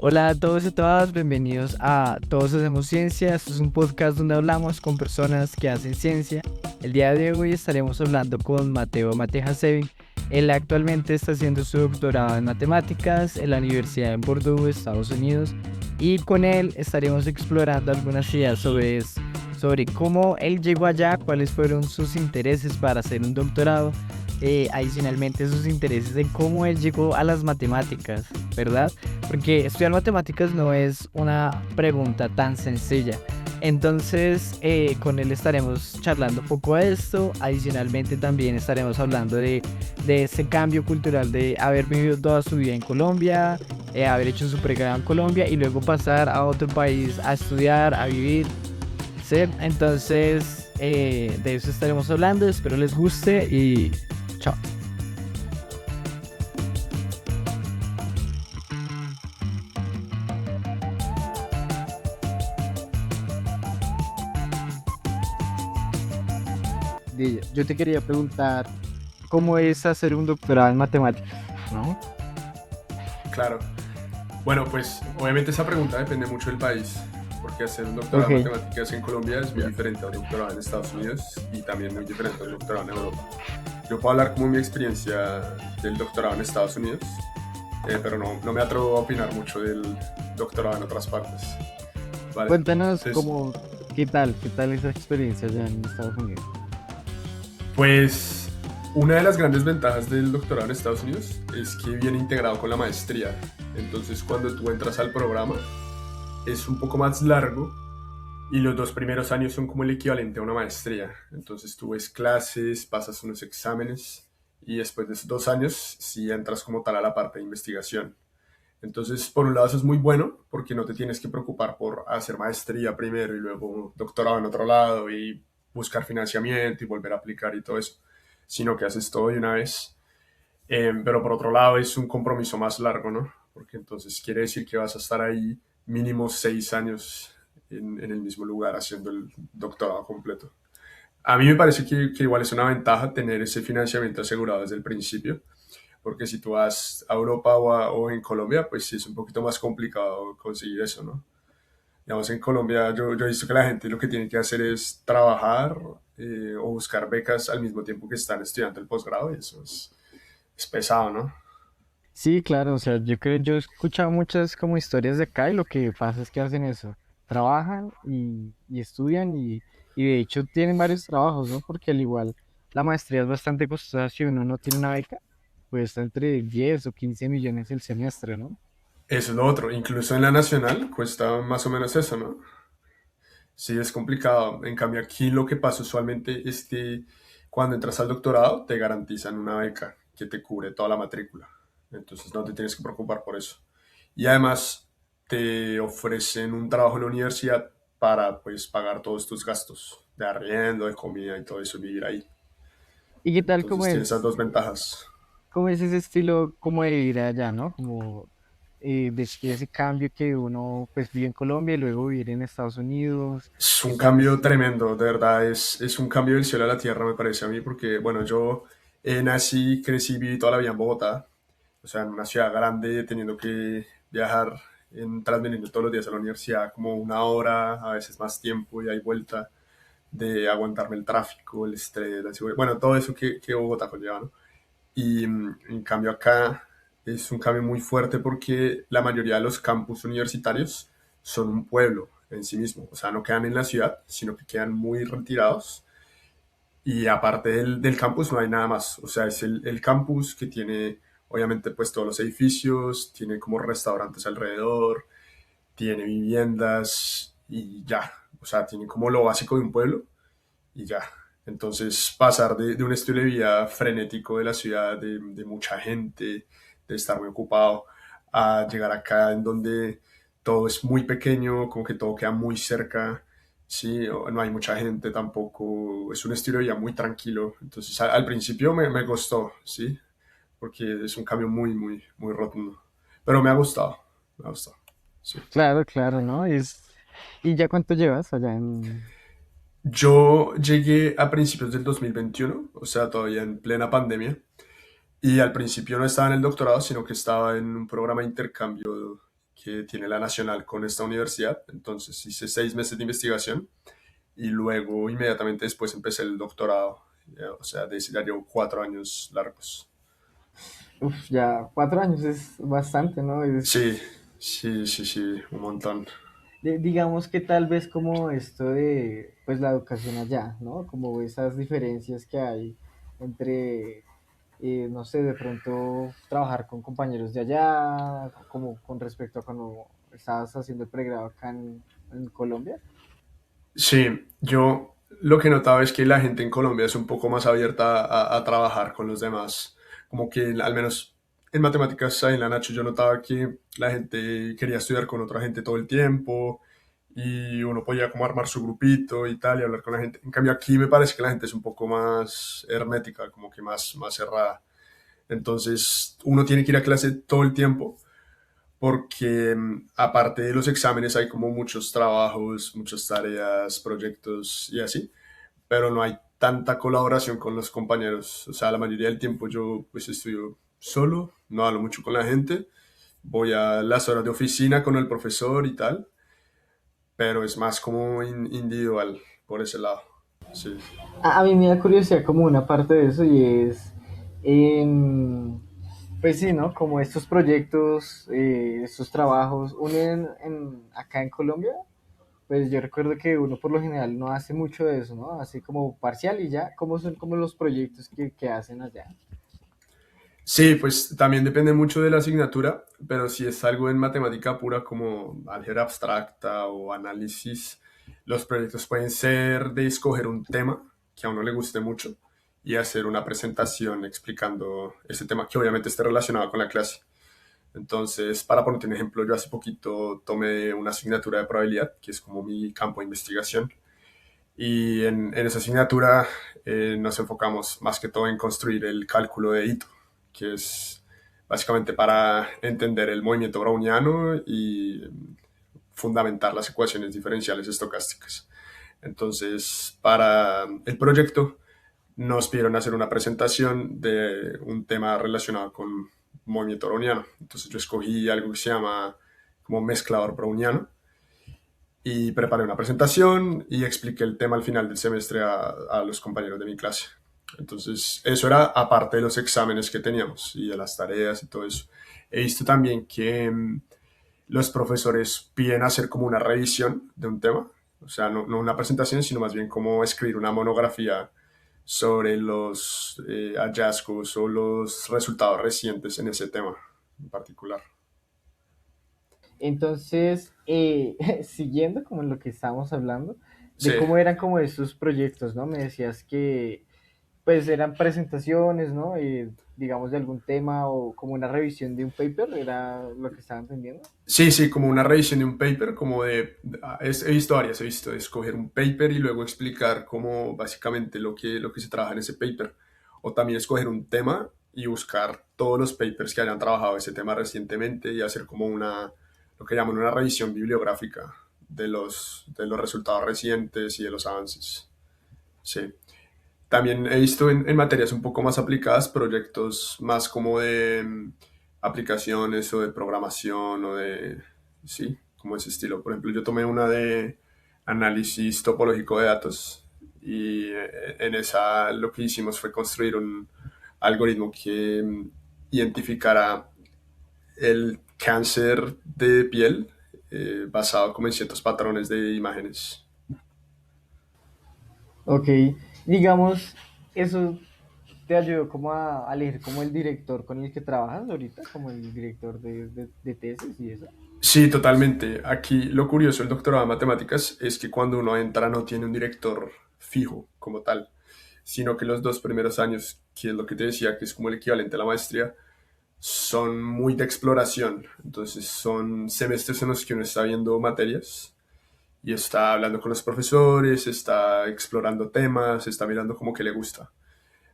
Hola a todos y todas, bienvenidos a Todos Hacemos Ciencia. Este es un podcast donde hablamos con personas que hacen ciencia. El día de hoy estaremos hablando con Mateo Matejasevic. Él actualmente está haciendo su doctorado en matemáticas en la Universidad de Purdue, Estados Unidos. Y con él estaremos explorando algunas ideas sobre cómo él llegó allá, cuáles fueron sus intereses para hacer un doctorado. Adicionalmente sus intereses en cómo él llegó a las matemáticas, ¿verdad? Porque estudiar matemáticas no es una pregunta tan sencilla. Entonces, con él estaremos charlando un poco de esto. Adicionalmente, también estaremos hablando de ese cambio cultural de haber vivido toda su vida en Colombia, haber hecho su pregrado en Colombia y luego pasar a otro país a estudiar, a vivir. ¿Sí? Entonces, de eso estaremos hablando. Espero les guste y chao. Yo te quería preguntar cómo es hacer un doctorado en matemáticas, ¿no? Claro. Bueno, pues obviamente esa pregunta depende mucho del país, porque hacer un doctorado en Ok. matemáticas en Colombia es muy diferente a un doctorado en Estados Unidos y también muy diferente a un doctorado en Europa. Yo puedo hablar como mi experiencia del doctorado en Estados Unidos, pero no me atrevo a opinar mucho del doctorado en otras partes. Vale, Cuéntanos entonces, cómo, qué tal esa experiencia allá en Estados Unidos. pues una de las grandes ventajas del doctorado en Estados Unidos es que viene integrado con la maestría. Entonces, cuando tú entras al programa, es un poco más largo y los dos primeros años son como el equivalente a una maestría. Entonces tú ves clases, pasas unos exámenes y después de esos 2 años sí entras como tal a la parte de investigación. Entonces, por un lado eso es muy bueno porque no te tienes que preocupar por hacer maestría primero y luego doctorado en otro lado y buscar financiamiento y volver a aplicar y todo eso, sino que haces todo de una vez. Pero por otro lado es un compromiso más largo, ¿no? Porque entonces quiere decir que vas a estar ahí mínimo 6 años en el mismo lugar haciendo el doctorado completo. A mí me parece que igual es una ventaja tener ese financiamiento asegurado desde el principio, porque si tú vas a Europa o en Colombia, pues sí es un poquito más complicado conseguir eso, ¿no? Digamos, en Colombia yo he visto que la gente lo que tiene que hacer es trabajar o buscar becas al mismo tiempo que están estudiando el posgrado y eso es pesado, ¿no? Sí, claro, o sea, yo he escuchado muchas como historias de acá y lo que pasa es que hacen eso, trabajan y estudian y de hecho tienen varios trabajos, ¿no? Porque al igual la maestría es bastante costosa si uno no tiene una beca, pues está entre 10 o 15 millones el semestre, ¿no? Eso es lo otro. Incluso en la nacional cuesta más o menos eso, ¿no? Sí, es complicado. En cambio, aquí lo que pasa usualmente es que cuando entras al doctorado te garantizan una beca que te cubre toda la matrícula. Entonces no te tienes que preocupar por eso. Y además te ofrecen un trabajo en la universidad para pues pagar todos tus gastos de arriendo, de comida y todo eso, vivir ahí. ¿Y qué tal Entonces tienes esas dos ventajas. cómo es ese estilo como de vivir allá, ¿no? Como de ese cambio que uno pues vive en Colombia y luego vivir en Estados Unidos, Es qué un tal cambio es. tremendo, de verdad, es un cambio del cielo a la tierra, me parece a mí, porque, bueno, yo nací, crecí, viví toda la vida en Bogotá, o sea, en una ciudad grande, teniendo que viajar en Transmilenio todos los días a la universidad, como una hora, a veces más tiempo, y hay vuelta, de aguantarme el tráfico, el estrés, la seguridad, bueno, todo eso que Bogotá conlleva, ¿no? Y en cambio acá es un cambio muy fuerte porque la mayoría de los campus universitarios son un pueblo en sí mismo. O sea, no quedan en la ciudad, sino que quedan muy retirados. Y aparte del campus no hay nada más. O sea, es el campus que tiene, obviamente, pues todos los edificios, tiene como restaurantes alrededor, tiene viviendas y ya. O sea, tiene como lo básico de un pueblo y ya. Entonces, pasar de un estilo de vida frenético de la ciudad, de mucha gente, de estar muy ocupado, a llegar acá en donde todo es muy pequeño, como que todo queda muy cerca, sí, no hay mucha gente tampoco, es un estilo de vida muy tranquilo. Entonces, al principio me costó, sí, porque es un cambio muy rotundo. Pero me ha gustado, sí. Claro, claro, ¿no? ¿Y ya cuánto llevas allá en... Yo llegué a principios del 2021, o sea, todavía en plena pandemia, y al principio no estaba en el doctorado, sino que estaba en un programa de intercambio que tiene la nacional con esta universidad. Entonces hice 6 meses de investigación y luego inmediatamente después empecé el doctorado. O sea, ya llevo 4 años largos. Uf, ya 4 años es bastante, ¿no? Sí, sí, sí, sí, un montón. Digamos que tal vez como esto de, pues la educación allá, ¿no? Como esas diferencias que hay entre, no sé, de pronto trabajar con compañeros de allá, como con respecto a cuando estabas haciendo el pregrado acá en Colombia. Sí, yo lo que he notado es que la gente en Colombia es un poco más abierta a trabajar con los demás. Como que al menos en matemáticas ahí en la Nacho yo notaba que la gente quería estudiar con otra gente todo el tiempo y uno podía como armar su grupito y tal y hablar con la gente. En cambio aquí me parece que la gente es un poco más hermética, como que más cerrada. Entonces uno tiene que ir a clase todo el tiempo porque aparte de los exámenes hay como muchos trabajos, muchas tareas, proyectos y así, pero no hay tanta colaboración con los compañeros. O sea, la mayoría del tiempo yo pues estudio solo, no hablo mucho con la gente, voy a las horas de oficina con el profesor y tal, pero es más como individual por ese lado. Sí. A mí me da curiosidad como una parte de eso y es, em, pues sí, ¿no? Como estos proyectos, estos trabajos, acá en Colombia, pues yo recuerdo que uno por lo general no hace mucho de eso, ¿no? Así como parcial y ya, ¿cómo son como los proyectos que hacen allá? Sí, pues también depende mucho de la asignatura, pero si es algo en matemática pura como álgebra abstracta o análisis, los proyectos pueden ser de escoger un tema que a uno le guste mucho y hacer una presentación explicando ese tema que obviamente esté relacionado con la clase. Entonces, para ponerte un ejemplo, yo hace poquito tomé una asignatura de probabilidad, que es como mi campo de investigación, y en esa asignatura nos enfocamos más que todo en construir el cálculo de Ito, que es básicamente para entender el movimiento browniano y fundamentar las ecuaciones diferenciales estocásticas. Entonces, para el proyecto nos pidieron hacer una presentación de un tema relacionado con movimiento browniano. Entonces yo escogí algo que se llama como mezclador browniano y preparé una presentación y expliqué el tema al final del semestre a los compañeros de mi clase. Entonces, eso era aparte de los exámenes que teníamos y de las tareas y todo eso. He visto también que los profesores piden hacer como una revisión de un tema, o sea, no una presentación, sino más bien como escribir una monografía sobre los hallazgos o los resultados recientes en ese tema en particular. Entonces, siguiendo como en lo que estábamos hablando, Sí, de cómo eran como estos proyectos, ¿no? Me decías que pues eran presentaciones, ¿no? Digamos de algún tema o como una revisión de un paper, era lo que estaba entendiendo. sí, sí, como una revisión de un paper, como he visto varias, he visto escoger un paper y luego explicar como básicamente lo que se trabaja en ese paper. O también escoger un tema y buscar todos los papers que hayan trabajado ese tema recientemente y hacer como lo que llaman una revisión bibliográfica de los resultados recientes y de los avances. Sí. También he visto en materias un poco más aplicadas proyectos más como de aplicaciones o de programación o de, sí, como ese estilo. Por ejemplo, yo tomé una de análisis topológico de datos y en esa lo que hicimos fue construir un algoritmo que identificara el cáncer de piel basado como en ciertos patrones de imágenes. Ok, digamos, eso te ayudó como a elegir como el director con el que trabajas ahorita, como el director de tesis y eso. Sí, totalmente. Aquí lo curioso del doctorado de matemáticas es que cuando uno entra no tiene un director fijo como tal, sino que los 2 primeros años, que es lo que te decía, que es como el equivalente a la maestría, son muy de exploración. Entonces son semestres en los que uno está viendo materias y está hablando con los profesores, está explorando temas, está mirando como que le gusta.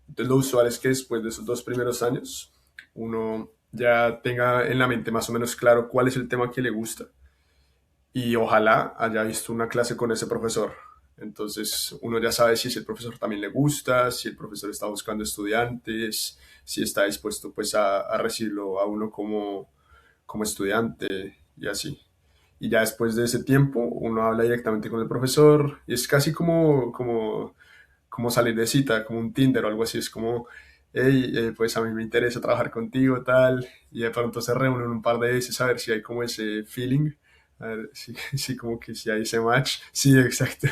Entonces lo usual es que después de esos 2 primeros años uno ya tenga en la mente más o menos claro cuál es el tema que le gusta y ojalá haya visto una clase con ese profesor. Entonces uno ya sabe si ese profesor también le gusta, si el profesor está buscando estudiantes, si está dispuesto pues a recibirlo a uno como estudiante y así. Y ya después de ese tiempo uno habla directamente con el profesor y es casi como salir de cita, como un Tinder o algo así. Es como, hey, pues a mí me interesa trabajar contigo, tal. Y de pronto se reúnen un par de veces a ver si hay como ese feeling, a ver si, si como que si hay ese match. Sí, exacto.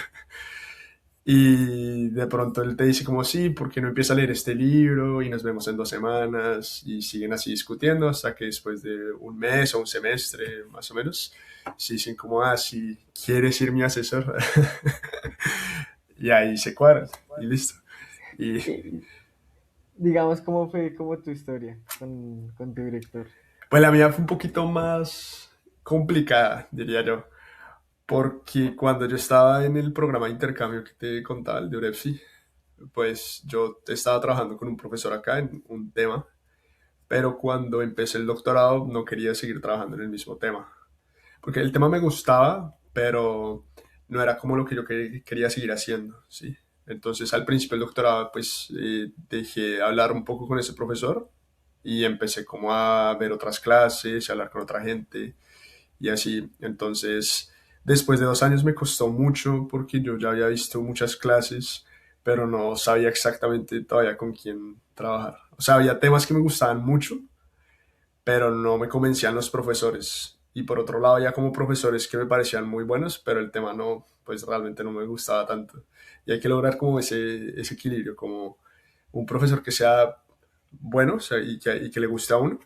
Y de pronto él te dice como, sí, ¿por qué no empieza a leer este libro? Y nos vemos en 2 semanas. Y siguen así discutiendo hasta que después de un mes o un semestre, más o menos, sí dicen como, ah, si quieres ser mi asesor. Y ahí se cuadran y listo. Y Y, digamos, ¿cómo fue como tu historia con tu director? pues la mía fue un poquito más complicada, diría yo, porque cuando yo estaba en el programa de intercambio que te contaba, el de UREPSI, pues yo estaba trabajando con un profesor acá en un tema, pero cuando empecé el doctorado no quería seguir trabajando en el mismo tema, porque el tema me gustaba, pero no era como lo que yo quería seguir haciendo, ¿sí? Entonces al principio del doctorado pues dejé hablar un poco con ese profesor y empecé como a ver otras clases, a hablar con otra gente y así. Entonces, después de 2 años me costó mucho porque yo ya había visto muchas clases, pero no sabía exactamente todavía con quién trabajar. O sea, había temas que me gustaban mucho, pero no me convencían los profesores. Y por otro lado, había como profesores que me parecían muy buenos, pero el tema no, pues realmente no me gustaba tanto. Y hay que lograr como ese equilibrio, como un profesor que sea bueno, o sea, y que le guste a uno,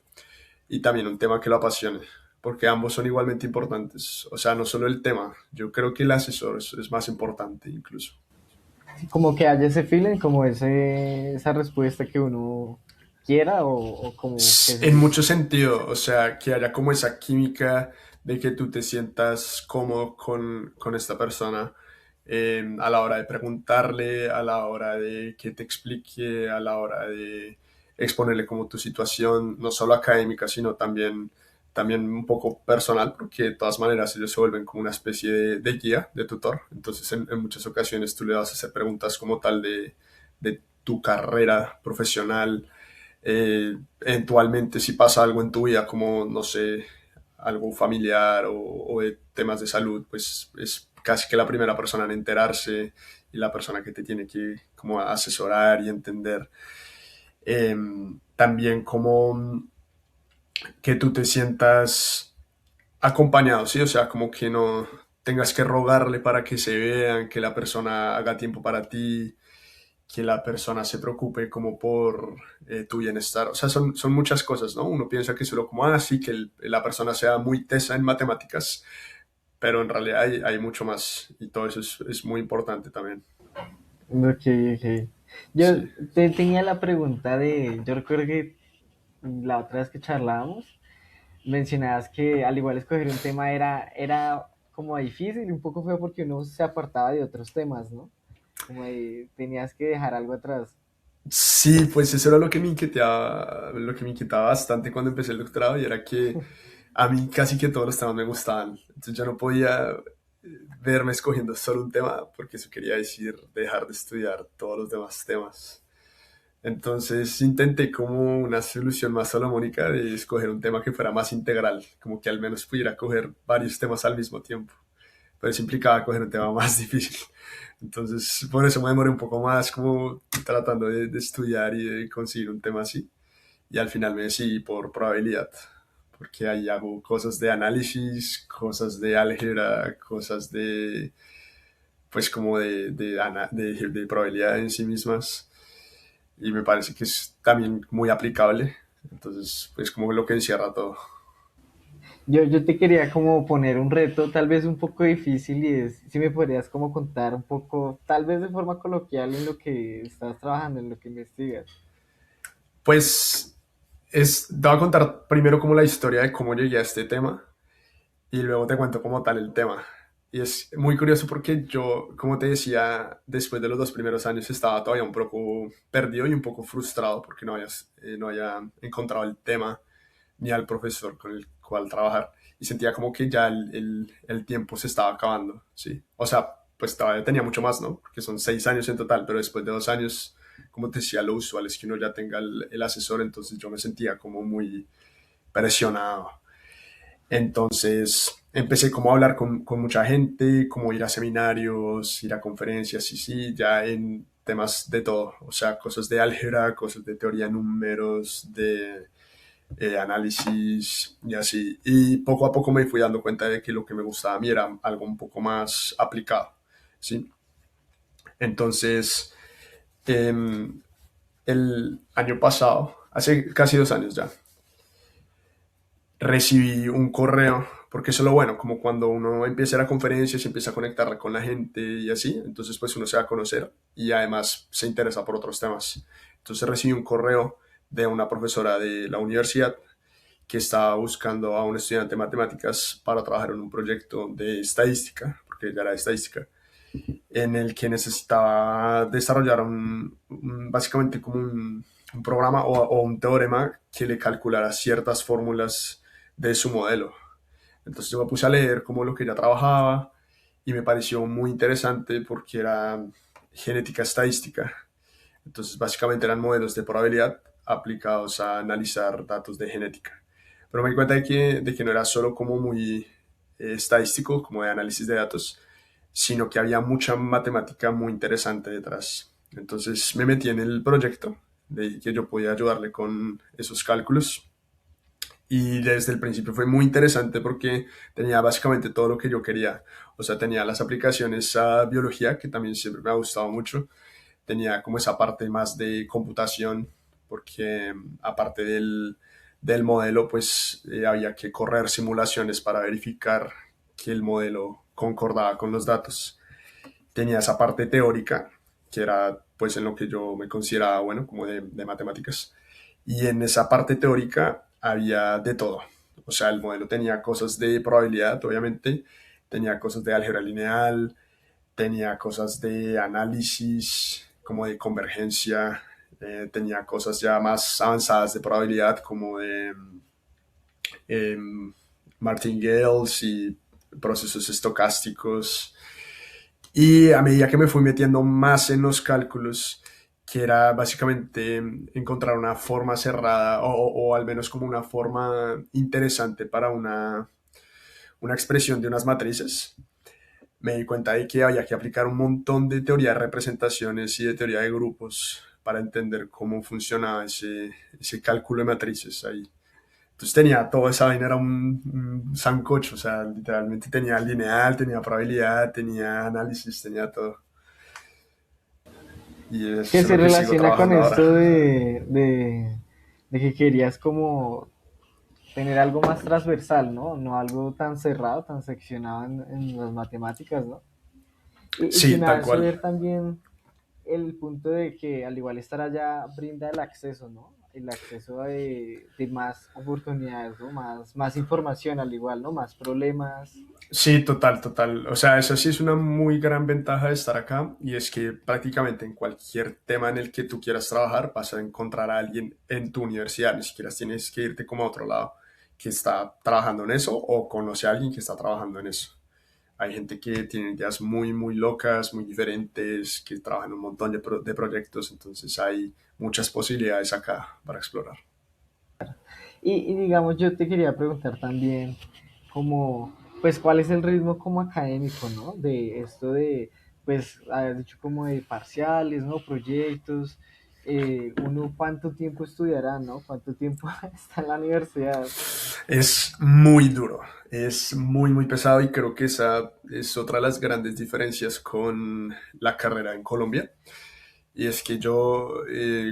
y también un tema que lo apasione, porque ambos son igualmente importantes. O sea, no solo el tema, yo creo que el asesor es más importante incluso. Como que haya ese feeling, como esa respuesta que uno quiera o como que En se... mucho sentido, o sea, que haya como esa química de que tú te sientas cómodo con esta persona a la hora de preguntarle, a la hora de que te explique, a la hora de exponerle como tu situación, no solo académica, sino también un poco personal, porque de todas maneras ellos se vuelven como una especie de guía, de tutor. Entonces, en muchas ocasiones tú le vas a hacer preguntas como tal de tu carrera profesional, eventualmente si pasa algo en tu vida, como, no sé, algo familiar o de temas de salud, pues es casi que la primera persona en enterarse y la persona que te tiene que como asesorar y entender. Eh, También como que tú te sientas acompañado, ¿sí? O sea, como que no tengas que rogarle para que se vean, que la persona haga tiempo para ti, que la persona se preocupe como por tu bienestar. O sea, son muchas cosas, ¿no? Uno piensa que solo como, sí, que la persona sea muy tesa en matemáticas, pero en realidad hay mucho más y todo eso es muy importante también. Ok, ok. Yo Sí. tenía la pregunta de, yo recuerdo que la otra vez que charlábamos, mencionabas que al igual escoger un tema era como difícil y un poco feo porque uno se apartaba de otros temas, ¿no? Como de, tenías que dejar algo atrás. Sí, pues eso era lo que me inquietaba bastante cuando empecé el doctorado y era que a mí casi que todos los temas me gustaban. Entonces yo no podía verme escogiendo solo un tema porque eso quería decir dejar de estudiar todos los demás temas. Entonces intenté como una solución más salomónica de escoger un tema que fuera más integral, como que al menos pudiera coger varios temas al mismo tiempo, pero eso implicaba coger un tema más difícil. Entonces por eso me demoré un poco más como tratando de estudiar y de conseguir un tema así. Y al final me decidí por probabilidad, porque ahí hago cosas de análisis, cosas de álgebra, cosas de, pues como de probabilidad en sí mismas y me parece que es también muy aplicable. Entonces, pues como lo que encierra todo. Yo te quería como poner un reto tal vez un poco difícil y es si me podrías como contar un poco, tal vez de forma coloquial en lo que estás trabajando, en lo que investigas. Pues te voy a contar primero como la historia de cómo llegué a este tema y luego te cuento como tal el tema. Y es muy curioso porque yo, como te decía, después de los 2 primeros años estaba todavía un poco perdido y un poco frustrado porque no había encontrado el tema ni al profesor con el cual trabajar. Y sentía como que ya el tiempo se estaba acabando, ¿sí? O sea, pues todavía tenía mucho más, ¿no? Porque son 6 años en total, pero después de 2 años, como te decía, lo usual es que uno ya tenga el asesor, entonces yo me sentía como muy presionado. Entonces empecé como a hablar con mucha gente, como ir a seminarios, ir a conferencias y sí, ya en temas de todo, o sea, cosas de álgebra, cosas de teoría de números, de análisis y así. Y poco a poco me fui dando cuenta de que lo que me gustaba a mí era algo un poco más aplicado, ¿sí? Entonces, em, el año pasado, hace casi 2 años ya, recibí un correo, porque eso es lo bueno, como cuando uno empieza a ir a conferencias y empieza a conectar con la gente y así, entonces pues uno se va a conocer y además se interesa por otros temas. Entonces recibí un correo de una profesora de la universidad que estaba buscando a un estudiante de matemáticas para trabajar en un proyecto de estadística, porque ella era de estadística, en el que necesitaba desarrollar básicamente como un programa o un teorema que le calculara ciertas fórmulas de su modelo. Entonces yo me puse a leer como lo que ella trabajaba y me pareció muy interesante porque era genética estadística. Entonces básicamente eran modelos de probabilidad aplicados a analizar datos de genética. Pero me di cuenta de que no era solo como muy estadístico, como de análisis de datos, sino que había mucha matemática muy interesante detrás. Entonces me metí en el proyecto de que yo podía ayudarle con esos cálculos y desde el principio fue muy interesante porque tenía básicamente todo lo que yo quería. O sea, tenía las aplicaciones a biología, que también siempre me ha gustado mucho. Tenía como esa parte más de computación, porque aparte del modelo, pues había que correr simulaciones para verificar que el modelo concordaba con los datos. Tenía esa parte teórica, que era pues en lo que yo me consideraba bueno, como de matemáticas. Y en esa parte teórica había de todo. O sea, el modelo tenía cosas de probabilidad, obviamente, tenía cosas de álgebra lineal, tenía cosas de análisis, como de convergencia, tenía cosas ya más avanzadas de probabilidad, como de eh, martingales y procesos estocásticos. Y a medida que me fui metiendo más en los cálculos, que era básicamente encontrar una forma cerrada o al menos como una forma interesante para una expresión de unas matrices, me di cuenta de que había que aplicar un montón de teoría de representaciones y de teoría de grupos para entender cómo funcionaba ese cálculo de matrices ahí. Entonces tenía toda esa vaina, era un sancocho, o sea, literalmente tenía lineal, tenía probabilidad, tenía análisis, tenía todo. Y eso Que es se lo que sigo relaciona con trabajando ahora. esto de que querías como tener algo más transversal, ¿no? No algo tan cerrado, tan seccionado en las matemáticas, ¿no? Y Sí, sin tal cual. ver también el punto de que al igual estar allá brinda el acceso, ¿no? El acceso de más oportunidades, ¿no? Más información al igual, ¿no? Más problemas. Sí, total, total. O sea, esa sí es una muy gran ventaja de estar acá y es que prácticamente en cualquier tema en el que tú quieras trabajar vas a encontrar a alguien en tu universidad, ni siquiera tienes que irte como a otro lado que está trabajando en eso o conoce a alguien que está trabajando en eso. Hay gente que tiene ideas muy, muy locas, muy diferentes, que trabajan en un montón de proyectos, entonces hay muchas posibilidades acá para explorar. Y digamos, yo te quería preguntar también, como, pues, ¿cuál es el ritmo como académico, ¿no? De esto de, pues, haber dicho como de parciales, ¿no? Proyectos, uno cuánto tiempo estudiará, ¿no? ¿Cuánto tiempo está en la universidad? Es muy duro, es muy, muy pesado y creo que esa es otra de las grandes diferencias con la carrera en Colombia. Y es que yo,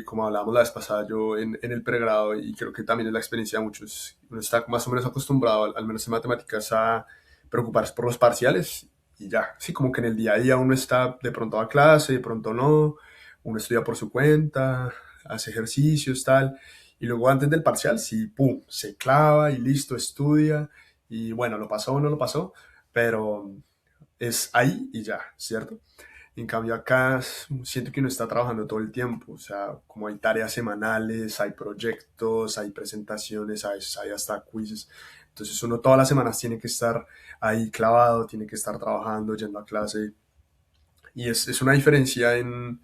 como hablábamos la vez pasada, yo en el pregrado, y creo que también es la experiencia de muchos, uno está más o menos acostumbrado, al menos en matemáticas, a preocuparse por los parciales y ya. Sí, como que en el día a día uno está de pronto a clase, de pronto no, uno estudia por su cuenta, hace ejercicios, tal. Y luego antes del parcial, sí, pum, se clava y listo, estudia. Y bueno, lo pasó o no lo pasó, pero es ahí y ya, ¿cierto? En cambio acá siento que uno está trabajando todo el tiempo, o sea, como hay tareas semanales, hay proyectos, hay presentaciones, hay hasta quizzes. Entonces uno todas las semanas tiene que estar ahí clavado, tiene que estar trabajando, yendo a clase. Y es una diferencia en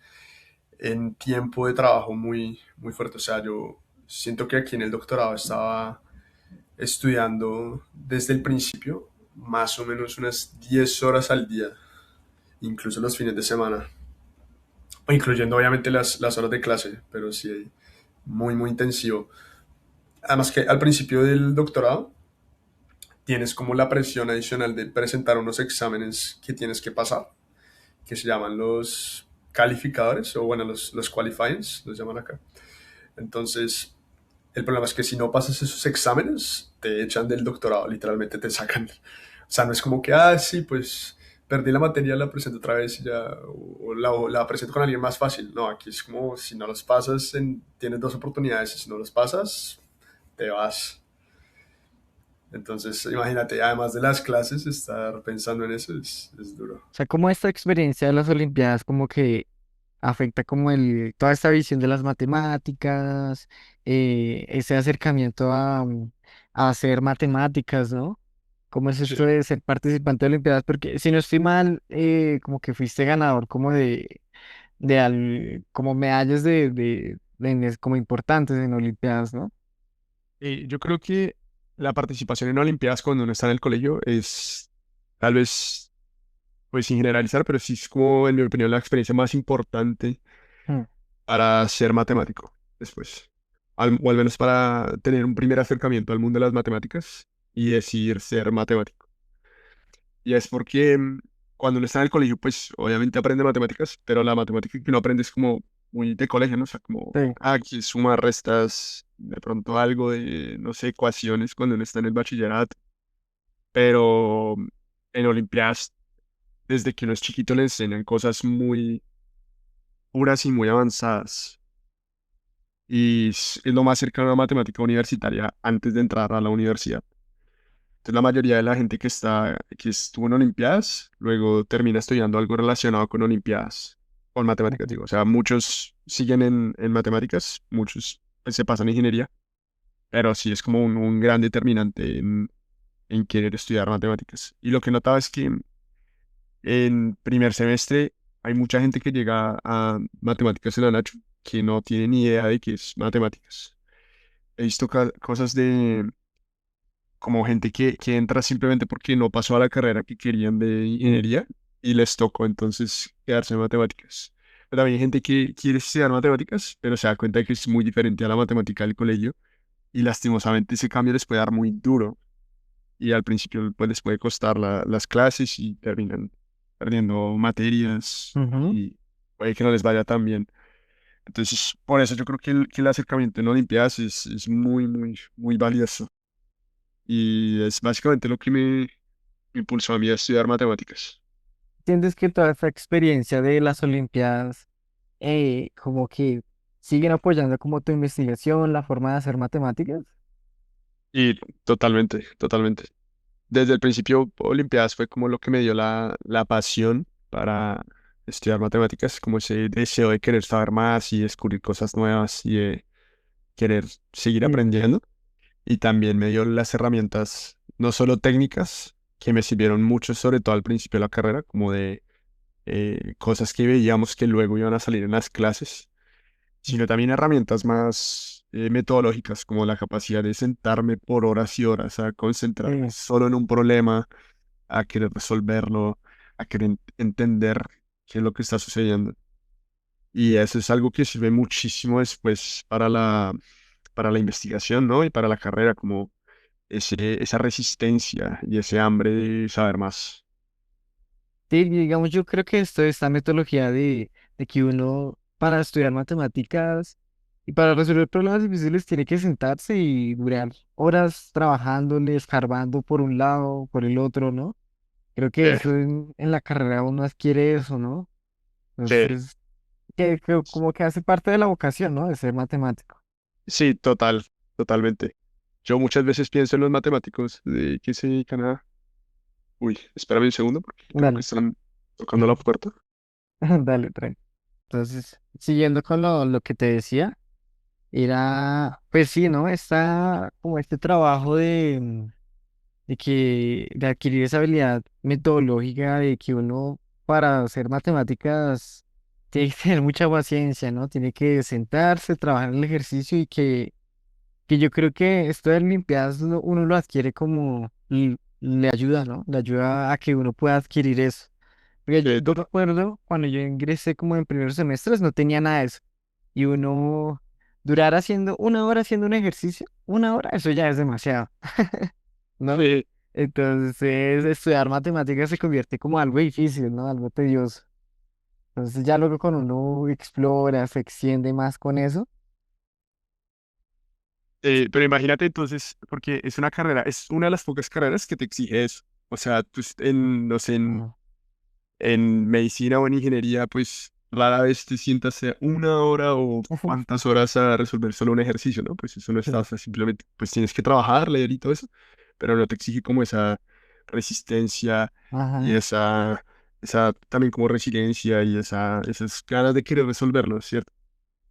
tiempo de trabajo muy, muy fuerte. O sea, yo siento que aquí en el doctorado estaba estudiando desde el principio, más o menos unas 10 horas al día, incluso los fines de semana, incluyendo obviamente las horas de clase, pero sí, muy, muy intensivo. Además que al principio del doctorado tienes como la presión adicional de presentar unos exámenes que tienes que pasar, que se llaman los calificadores, o bueno, los qualifyings, los llaman acá. Entonces, el problema es que si no pasas esos exámenes, te echan del doctorado, literalmente te sacan. O sea, no es como que, ah, sí, pues perdí la materia, la presento otra vez y ya, o la presento con alguien más fácil. No, aquí es como si no los pasas, tienes dos oportunidades, y si no los pasas, te vas. Entonces, imagínate, además de las clases, estar pensando en eso es duro. O sea, como esta experiencia de las Olimpiadas como que afecta como toda esta visión de las matemáticas, ese acercamiento a hacer matemáticas, ¿no? ¿Cómo es Sí. esto de ser participante de Olimpiadas? Porque si no estoy mal, como que fuiste ganador como como medallas como importantes en Olimpiadas, ¿no? Yo creo que la participación en Olimpiadas cuando uno está en el colegio es, tal vez, pues sin generalizar, pero sí es como, en mi opinión, la experiencia más importante Mm. para ser matemático después. O al menos para tener un primer acercamiento al mundo de las matemáticas y decidir ser matemático. Y es porque cuando uno está en el colegio, pues obviamente aprende matemáticas, pero la matemática que uno aprende es como muy de colegio, ¿no? O sea, como, Sí. aquí suma, restas, de pronto algo de, no sé, ecuaciones cuando uno está en el bachillerato. Pero en Olimpiadas, desde que uno es chiquito, le enseñan cosas muy puras y muy avanzadas. Y es lo más cercano a la matemática universitaria antes de entrar a la universidad. Entonces, la mayoría de la gente que estuvo en Olimpiadas, luego termina estudiando algo relacionado con Olimpiadas, con matemáticas, Ujú. digo. O sea, muchos siguen en matemáticas, muchos pues, se pasan a ingeniería, pero sí es como un gran determinante en querer estudiar matemáticas. Y lo que notaba es que en primer semestre hay mucha gente que llega a matemáticas en la Nacho que no tiene ni idea de qué es matemáticas. He visto cosas de como gente que entra simplemente porque no pasó a la carrera que querían de ingeniería y les tocó entonces quedarse en matemáticas. Pero también hay gente que quiere estudiar matemáticas, pero se da cuenta de que es muy diferente a la matemática del colegio y lastimosamente ese cambio les puede dar muy duro y al principio pues les puede costar las clases y terminan perdiendo materias Ujú. y puede que no les vaya tan bien. Entonces, por eso yo creo que el acercamiento en Olimpiadas es muy, muy, muy valioso y es básicamente lo que me impulsó a mí a estudiar matemáticas. ¿Entiendes que toda esta experiencia de las Olimpiadas como que siguen apoyando como tu investigación, la forma de hacer matemáticas? Y totalmente, totalmente. Desde el principio, Olimpiadas fue como lo que me dio la pasión para estudiar matemáticas, como ese deseo de querer saber más y descubrir cosas nuevas y de querer seguir Sí. aprendiendo. Y también me dio las herramientas, no solo técnicas, que me sirvieron mucho, sobre todo al principio de la carrera, como de cosas que veíamos que luego iban a salir en las clases, sino también herramientas más metodológicas, como la capacidad de sentarme por horas y horas a concentrarme Sí. solo en un problema, a querer resolverlo, a querer entender qué es lo que está sucediendo. Y eso es algo que sirve muchísimo después para la investigación, ¿no? Y para la carrera, como esa resistencia y ese hambre de saber más. Sí, digamos, yo creo que esta metodología de que uno para estudiar matemáticas y para resolver problemas difíciles tiene que sentarse y durar horas trabajándole, escarbando por un lado, por el otro, ¿no? Creo que Eh, eso en la carrera uno adquiere eso, ¿no? Sí, Entonces, que como que hace parte de la vocación, ¿no? De ser matemático. sí, totalmente. Yo muchas veces pienso en los matemáticos que se dedican a... Uy, espérame un segundo porque creo que Dale, están tocando la puerta. dale, tranqui. Entonces, siguiendo con lo que te decía. Era, pues sí, ¿no? Está como este trabajo de adquirir esa habilidad metodológica de que uno para hacer matemáticas tiene que tener mucha paciencia, ¿no? Tiene que sentarse, trabajar en el ejercicio y que que yo creo que esto de Olimpiadas uno lo adquiere como, le ayuda, ¿no? Le ayuda a que uno pueda adquirir eso. Porque yo Total. recuerdo cuando yo ingresé como en primeros semestres no tenía nada de eso. Y uno durar haciendo 1 hora haciendo un ejercicio, 1 hora, eso ya es demasiado, ¿no? Sí, Entonces estudiar matemáticas se convierte como algo difícil, ¿no? Algo tedioso. Entonces ya luego cuando uno explora, se extiende más con eso. pero imagínate entonces, porque es una carrera, es una de las pocas carreras que te exige eso. O sea, pues no sé, Mm. en medicina o en ingeniería, pues rara vez te sientas a 1 hora o cuántas horas a resolver solo un ejercicio, ¿no? Pues eso no está, o sea, simplemente, pues tienes que trabajar, leer y todo eso, pero no te exige como esa resistencia y Ajá. esa también como resiliencia y esas ganas de querer resolverlo, ¿cierto?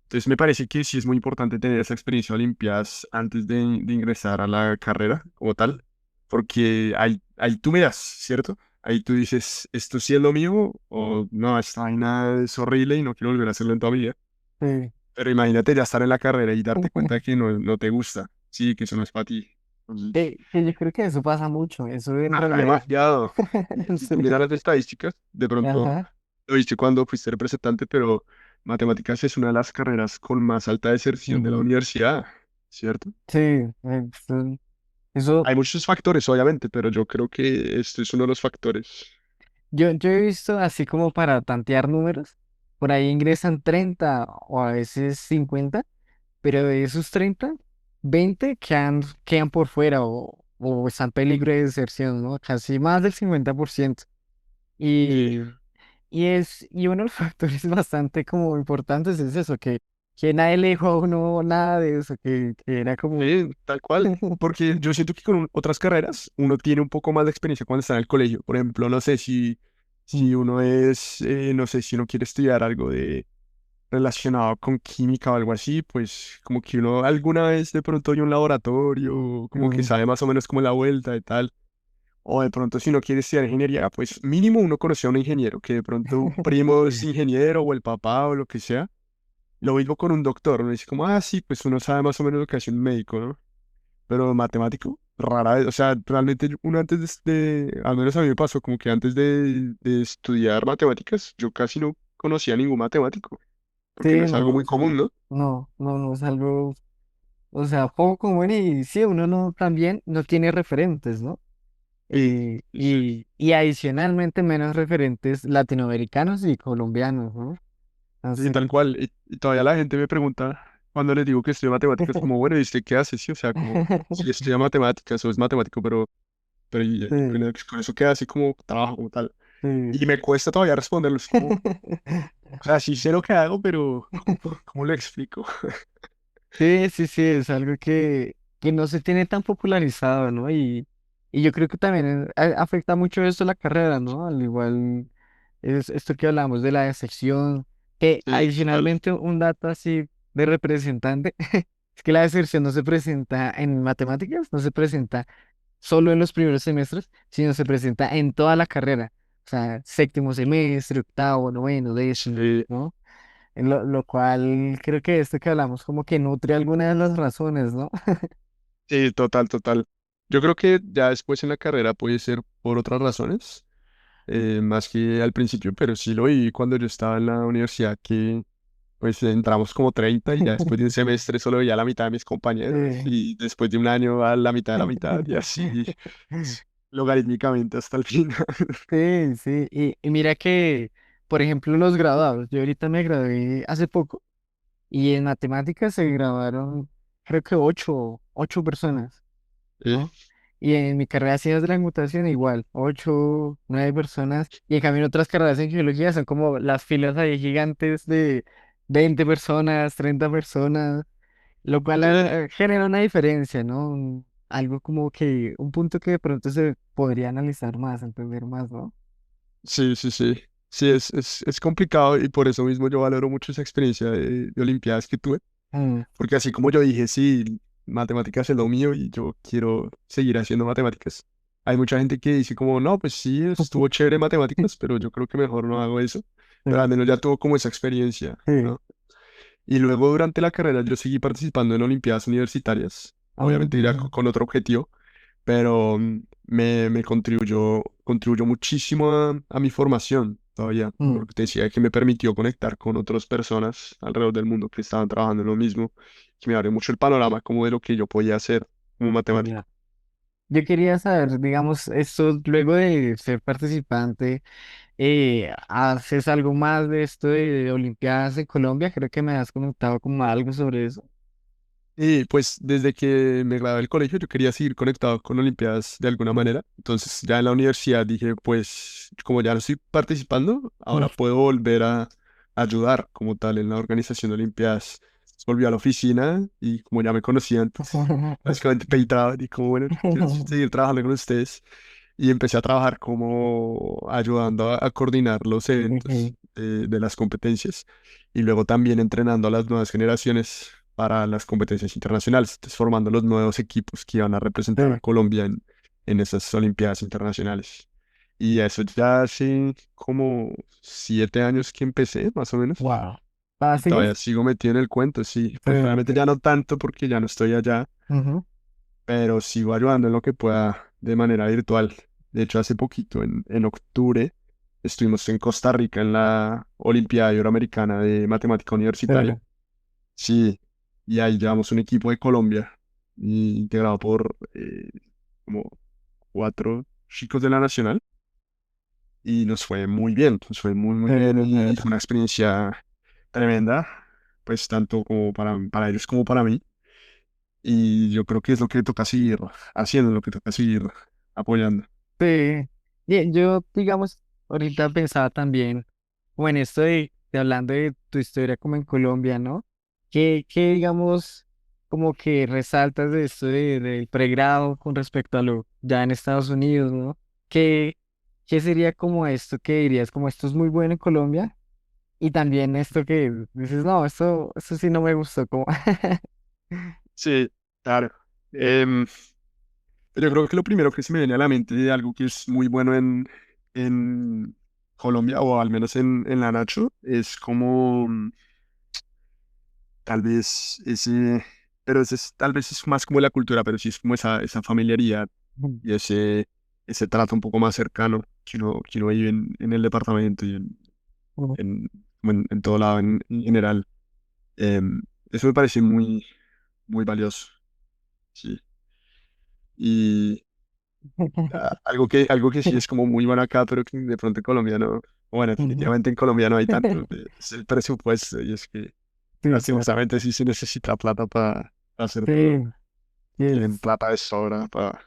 Entonces me parece que sí es muy importante tener esa experiencia de Olimpiadas antes de ingresar a la carrera como tal, porque ahí tú me das, ¿cierto? Ahí tú dices, ¿esto sí es lo mío? O no, esta vaina es horrible y no quiero volver a hacerlo en toda mi vida. Sí. Pero imagínate ya estar en la carrera y darte cuenta que no te gusta, sí, que eso no es para ti. Entonces, Que yo creo que eso pasa mucho, eso en realidad. demasiado. Y si Sí. tú miras las estadísticas, de pronto Ajá. lo viste cuando fuiste representante, pero matemáticas es una de las carreras con más alta deserción de la Ujú. universidad, ¿cierto? Sí, eso, Hay muchos factores, obviamente, pero yo creo que este es uno de los factores. yo he visto así como para tantear números, por ahí ingresan 30 o a veces 50, pero de esos 30 20 quedan por fuera o están en peligro de deserción, ¿no? Casi más del 50%. Sí, Y uno de los factores bastante como importantes es eso, que nadie le dijo a uno nada de eso, que era como... sí, tal cual. Porque yo siento que con otras carreras uno tiene un poco más de experiencia cuando está en el colegio. Por ejemplo, no sé si uno es, no sé, si uno quiere estudiar algo relacionado con química o algo así, pues como que uno alguna vez de pronto hay un laboratorio, como que Mm. sabe más o menos como la vuelta y tal. O de pronto si uno quiere estudiar ingeniería, pues mínimo uno conoce a un ingeniero, que de pronto un primo es Sí. ingeniero o el papá o lo que sea. Lo mismo con un doctor, uno dice como, ah, sí, pues uno sabe más o menos lo que hace un médico, ¿no? Pero matemático, rara vez, o sea, realmente uno antes al menos a mí me pasó, como que antes de estudiar matemáticas, yo casi no conocía a ningún matemático, porque no Sí, es algo no, muy común, ¿no? no es algo, o sea, poco común y sí, uno no también no tiene referentes, ¿no? Sí, sí, sí. Y adicionalmente menos referentes latinoamericanos y colombianos, ¿no? Sí, Así. tal cual. Y todavía la gente me pregunta cuando les digo que estudio matemáticas, como, bueno, ¿y usted qué hace? Sí, o sea, como, si estudia matemáticas o es matemático, pero ¿y Sí, con eso qué hace como trabajo como tal? sí. Y me cuesta todavía responderlos, como, o sea, sí sé lo que hago, pero ¿cómo lo explico? Sí, sí, sí, es algo que no se tiene tan popularizado, ¿no? Y yo creo que también afecta mucho esto la carrera, ¿no? Al igual es esto que hablamos de la deserción, que Sí, total. adicionalmente un dato así de representante, es que la deserción no se presenta en matemáticas, no se presenta solo en los primeros semestres, sino se presenta en toda la carrera. O sea, séptimo semestre, octavo, noveno, décimo, Sí, ¿no? En lo cual creo que esto que hablamos como que nutre alguna de las razones, ¿no? sí, total, total. Yo creo que ya después en la carrera puede ser por otras razones, más que al principio, pero sí lo vi cuando yo estaba en la universidad, que pues entramos como 30 y ya después de un semestre solo veía la mitad de mis compañeros Sí. y después de un año a la mitad de la mitad y así logarítmicamente hasta el final. Sí, sí. Y mira que, por ejemplo, los graduados, yo ahorita me gradué hace poco y en matemáticas se graduaron, creo que ocho personas, Eh, ¿no? Y en mi carrera de ciencias de la computación igual, 8, 9 personas. Y en cambio en otras carreras en geología son como las filas ahí gigantes de 20 personas, 30 personas. Lo cual genera una diferencia, ¿no? Algo como que, un punto que de pronto se podría analizar más, entender más, ¿no? Sí, sí, sí. Sí, es complicado y por eso mismo yo valoro mucho esa experiencia de Olimpiadas que tuve, Mm. porque así como yo dije, sí, matemáticas es lo mío y yo quiero seguir haciendo matemáticas. Hay mucha gente que dice como, no, pues sí, estuvo chévere matemáticas, pero yo creo que mejor no hago eso. Pero al Sí, menos ya tuvo como esa experiencia, sí, ¿no? Y luego durante la carrera yo seguí participando en olimpiadas universitarias, obviamente era Ujú. con otro objetivo, pero me contribuyó muchísimo a mi formación todavía, por Mm, lo que te decía que me permitió conectar con otras personas alrededor del mundo que estaban trabajando en lo mismo, que me abrió mucho el panorama como de lo que yo podía hacer como genial. matemático. Yo quería saber, digamos, esto, luego de ser participante, ¿haces algo más de esto de Olimpiadas en Colombia? Creo que me has comentado como algo sobre eso. Y pues desde que me gradué del colegio yo quería seguir conectado con Olimpiadas de alguna manera. Entonces ya en la universidad dije, pues como ya no estoy participando, Mm. ahora puedo volver a ayudar como tal en la organización de Olimpiadas. Volví a la oficina y como ya me conocían, pues básicamente pedí trabajo y como bueno, quiero seguir trabajando con ustedes. Y empecé a trabajar como ayudando a coordinar los eventos Ok, de las competencias y luego también entrenando a las nuevas generaciones para las competencias internacionales, entonces formando los nuevos equipos que iban a representar a sí. Colombia en esas Olimpiadas internacionales. Y eso ya hace como 7 años que empecé, más o menos. Wow. ¿Ah, Y todavía sigues? sigo metido en el cuento, sí. Sí. Pues realmente ya no tanto porque ya no estoy allá, Ujú. pero sigo ayudando en lo que pueda de manera virtual. De hecho, hace poquito, en octubre, estuvimos en Costa Rica en la Olimpiada Iberoamericana de Matemática Sí. Universitaria. Sí, y ahí llevamos un equipo de Colombia, integrado por como 4 chicos de la Nacional, y nos fue muy bien, nos fue muy, muy bien, y fue una experiencia tremenda, pues tanto como para ellos como para mí. Y yo creo que es lo que toca seguir haciendo, lo que toca seguir apoyando. Sí. Bien, yo, digamos, ahorita pensaba también, bueno, esto de hablando de tu historia como en Colombia, ¿no? ¿Qué, digamos, como que resaltas de esto del pregrado con respecto a lo ya en Estados Unidos, ¿no? ¿Qué, qué sería como esto que dirías, como esto es muy bueno en Colombia? Y también esto que dices, no, esto sí no me gustó, como... Sí, claro. Yo creo que lo primero que se me viene a la mente de algo que es muy bueno en Colombia, o al menos en la Nacho, es como tal vez pero tal vez es más como la cultura, pero sí es como esa familiaridad y ese trato un poco más cercano que uno vive en el departamento y en, como en todo lado en general. Em, Eso me parece muy, muy valioso, sí. Y algo que sí es como muy bueno acá, pero que de pronto en Colombia no, bueno, definitivamente en Colombia no hay tanto, es el presupuesto, y es que Sí, claro. lastimosamente sí se necesita plata para hacer todo. Sí, Tienen yes. plata de sobra para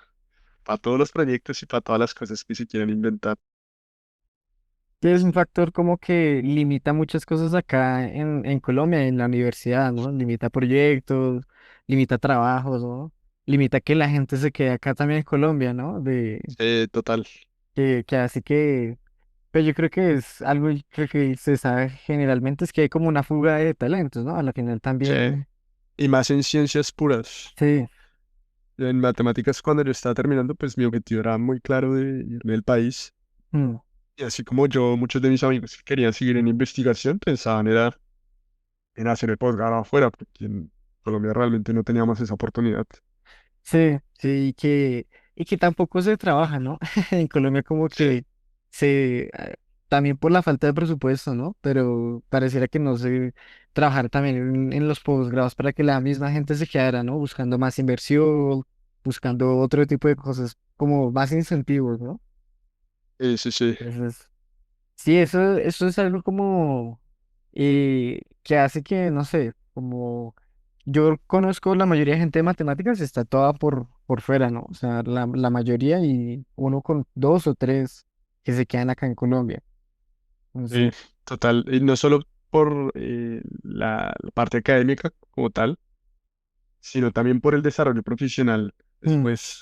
todos los proyectos y para todas las cosas que se quieren inventar. Que es un Sí, factor como que limita muchas cosas acá en Colombia, en la universidad, ¿no? Limita proyectos, limita trabajos, ¿no? Limita que la gente se quede acá también en Colombia, ¿no? total. Que así que, pero yo creo que es algo que se sabe generalmente, es que hay como una fuga de talentos, ¿no? A la final Sí. también, Y más en ciencias puras. sí, En matemáticas, cuando yo estaba terminando, pues mi objetivo era muy claro de irme del país. mm, Y así como yo, muchos de mis amigos que querían seguir en investigación pensaban era en hacer el posgrado afuera, porque en Colombia realmente no teníamos esa oportunidad. sí, y que tampoco se trabaja, ¿no? En Colombia como Sí, que también por la falta de presupuesto, ¿no? Pero pareciera que no se trabajar también en los posgrados para que la misma gente se quedara, ¿no? Buscando más inversión, buscando otro tipo de cosas, como más incentivos, ¿no? sí, sí. Entonces, sí, eso es algo como que hace que, no sé, como yo conozco la mayoría de gente de matemáticas, está toda por fuera, ¿no? O sea, la mayoría y uno con dos o tres que se quedan acá en Colombia. Sí, Entonces, total. Y no solo por la parte académica como tal, sino también por el desarrollo profesional mm, después.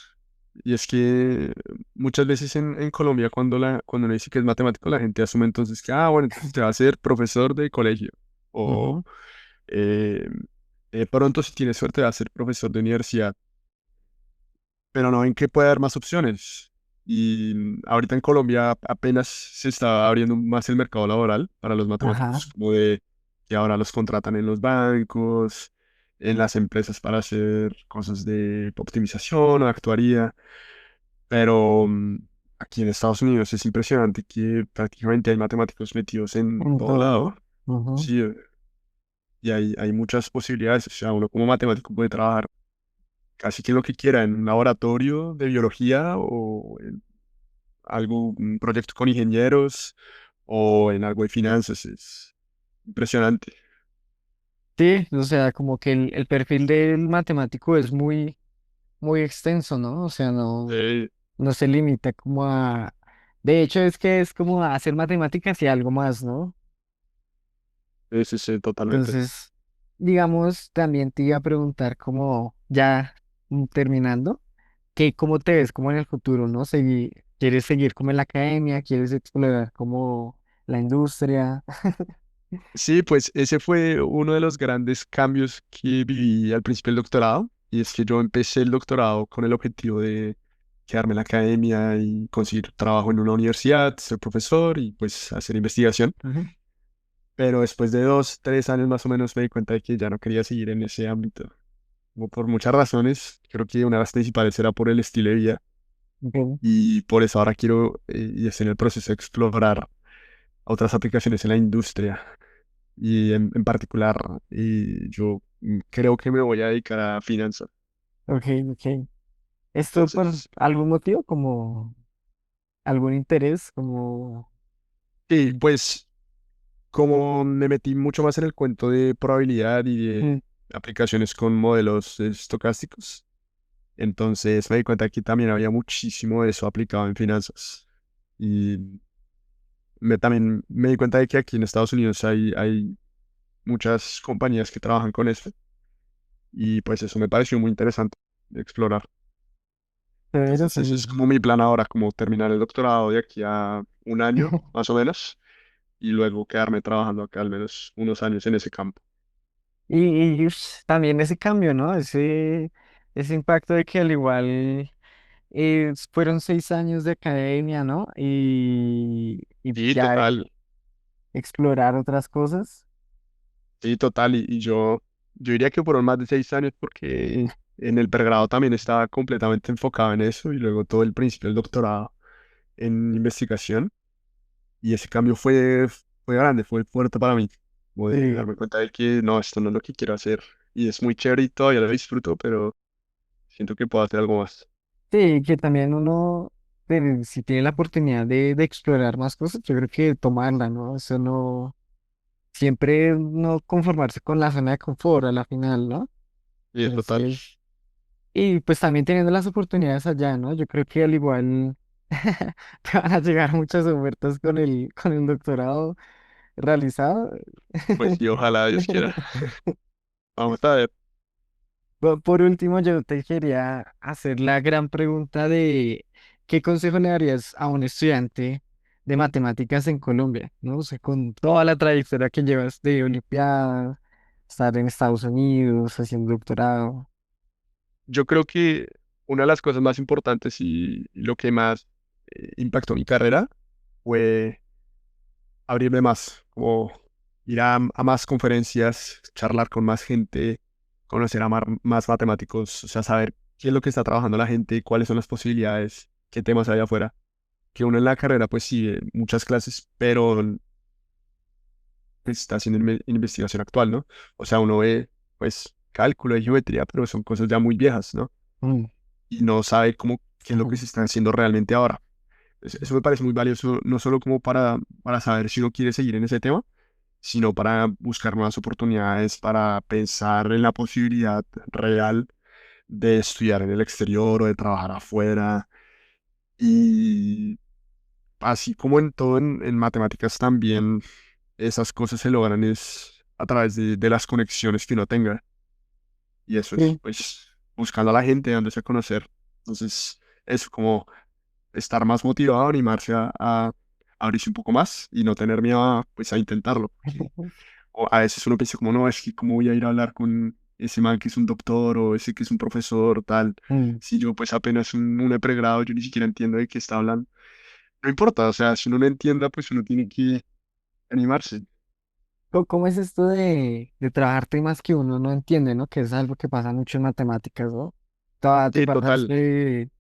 Y es que muchas veces en Colombia, cuando uno dice que es matemático, la gente asume entonces que, bueno, entonces te va a ser profesor de colegio. O ujú, eh, pronto, si tienes suerte, va a ser profesor de universidad. Pero no ven que puede haber más opciones. Y ahorita en Colombia apenas se está abriendo más el mercado laboral para los ajá, matemáticos, como de que ahora los contratan en los bancos, en las empresas para hacer cosas de optimización o de actuaría. Pero aquí en Estados Unidos es impresionante que prácticamente hay matemáticos metidos en En todo todo lado. lado. Ujú. Sí, y hay muchas posibilidades. O sea, uno como matemático puede trabajar casi que lo que quiera en un laboratorio de biología o en algo, un proyecto con ingenieros o en algo de finanzas. Es impresionante. Sí, o sea, como que el perfil del matemático es muy, muy extenso, ¿no? O sea, Sí, no se limita como a... De hecho, es que es como hacer matemáticas y algo más, ¿no? sí, sí, totalmente. Entonces, digamos, también te iba a preguntar como ya terminando, que cómo te ves como en el futuro, ¿no? ¿Quieres seguir como en la academia? ¿Quieres explorar como la industria? Sí, pues ese fue uno de los grandes cambios que viví al principio del doctorado, y es que yo empecé el doctorado con el objetivo de quedarme en la academia y conseguir trabajo en una universidad, ser profesor y pues hacer investigación. Ujú. Pero después de 2, 3 años más o menos me di cuenta de que ya no quería seguir en ese ámbito, como por muchas razones. Creo que una de las principales era por el estilo de vida Ok, y por eso ahora quiero y estoy en el proceso de explorar otras aplicaciones en la industria. Y en particular, yo creo que me voy a dedicar a finanzas. ok, ok. ¿Esto por Entonces, algún motivo, como algún interés, como... sí, pues como me metí mucho más en el cuento de probabilidad y de Mm, aplicaciones con modelos estocásticos, entonces me di cuenta que también había muchísimo de eso aplicado en finanzas. Y también me di cuenta de que aquí en Estados Unidos hay muchas compañías que trabajan con eso y pues eso me pareció muy interesante de explorar. severo, Entonces, ese sí. es como mi plan ahora, como terminar el doctorado de aquí a un año, más o menos, y luego quedarme trabajando acá al menos unos años en ese campo. También ese cambio, ¿no? Ese impacto de que al igual fueron 6 años de academia, ¿no? Y Sí, ya total, explorar otras cosas. sí, total, y yo diría que fueron más de 6 años porque en el pregrado también estaba completamente enfocado en eso y luego todo el principio del doctorado en investigación, y ese cambio fue grande, fue fuerte para mí, como de Sí, darme cuenta de que no, esto no es lo que quiero hacer, y es muy chévere y todavía lo disfruto, pero siento que puedo hacer algo más. sí, que también uno, si tiene la oportunidad de explorar más cosas, yo creo que tomarla, ¿no? Eso no, siempre no conformarse con la zona de confort a la final, ¿no? Y es total. Entonces, y pues también teniendo las oportunidades allá, ¿no? Yo creo que al igual te van a llegar muchas ofertas con el doctorado realizado. Pues sí, ojalá Dios quiera. Vamos a ver. Por último, yo te quería hacer la gran pregunta de ¿qué consejo le darías a un estudiante de matemáticas en Colombia? ¿No? O sea, con toda la trayectoria que llevas de Olimpiada, estar en Estados Unidos, haciendo doctorado. Yo creo que una de las cosas más importantes y lo que más impactó mi carrera fue abrirme más, como ir a más conferencias, charlar con más gente, conocer a más matemáticos, o sea, saber qué es lo que está trabajando la gente, cuáles son las posibilidades, qué temas hay afuera. Que uno en la carrera pues sigue muchas clases, pero pues, está haciendo investigación actual, ¿no? O sea, uno ve pues cálculo y geometría, pero son cosas ya muy viejas, ¿no? Mm, Y no sabe cómo, qué es lo que ujú, se está haciendo realmente ahora. Eso me parece muy valioso, no solo como para saber si uno quiere seguir en ese tema, sino para buscar nuevas oportunidades, para pensar en la posibilidad real de estudiar en el exterior o de trabajar afuera. Y así como en todo, en matemáticas también, esas cosas se logran es a través de las conexiones que uno tenga. Y eso es, sí. pues, buscando a la gente, dándose a conocer. Entonces, es como estar más motivado, animarse a abrirse un poco más y no tener miedo a, pues, a intentarlo. Porque a veces uno piensa como, no, es que cómo voy a ir a hablar con ese man que es un doctor o ese que es un profesor, tal. Mm, Si yo pues apenas un pregrado, yo ni siquiera entiendo de qué está hablando. No importa, o sea, si uno no entienda, pues uno tiene que animarse. ¿Cómo es esto de trabajar temas que uno no entiende, ¿no? Que es algo que pasa mucho en matemáticas, ¿no? Te Sí, total. pasaste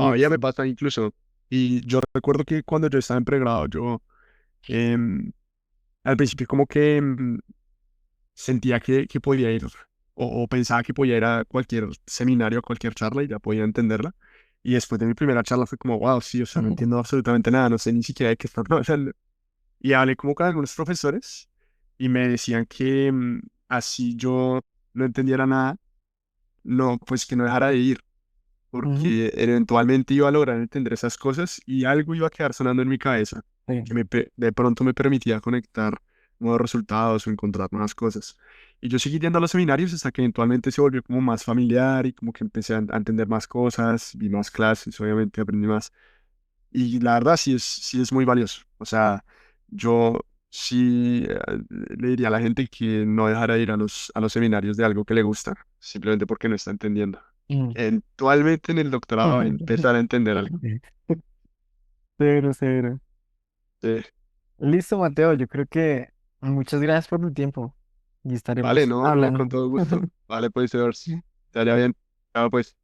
y Todavía me pasa incluso. Y yo recuerdo que cuando yo estaba en pregrado, yo em, al principio como que sentía que podía ir o pensaba que podía ir a cualquier seminario, a cualquier charla y ya podía entenderla. Y después de mi primera charla fue como, wow, sí, o sea, no entiendo absolutamente nada, no sé ni siquiera de qué están hablando. Y hablé como con algunos profesores y me decían que así yo no entendiera nada, no, pues que no dejara de ir, Ujú, porque eventualmente iba a lograr entender esas cosas y algo iba a quedar sonando en mi cabeza, sí. que de pronto me permitía conectar nuevos resultados o encontrar nuevas cosas. Y yo seguí yendo a los seminarios hasta que eventualmente se volvió como más familiar y como que empecé a entender más cosas, vi más clases, obviamente aprendí más. Y la verdad sí es muy valioso. O sea, yo sí le diría a la gente que no dejara de ir a a los seminarios de algo que le gusta, simplemente porque no está entendiendo. Mm. Eventualmente en el doctorado va a empezar a entender algo. Severo, severo. Sí. Listo, Mateo, yo creo que muchas gracias por tu tiempo y Vale, estaremos no, no, con hablando. todo gusto. Vale, pues, Sebas, te vaya bien. Chao, pues.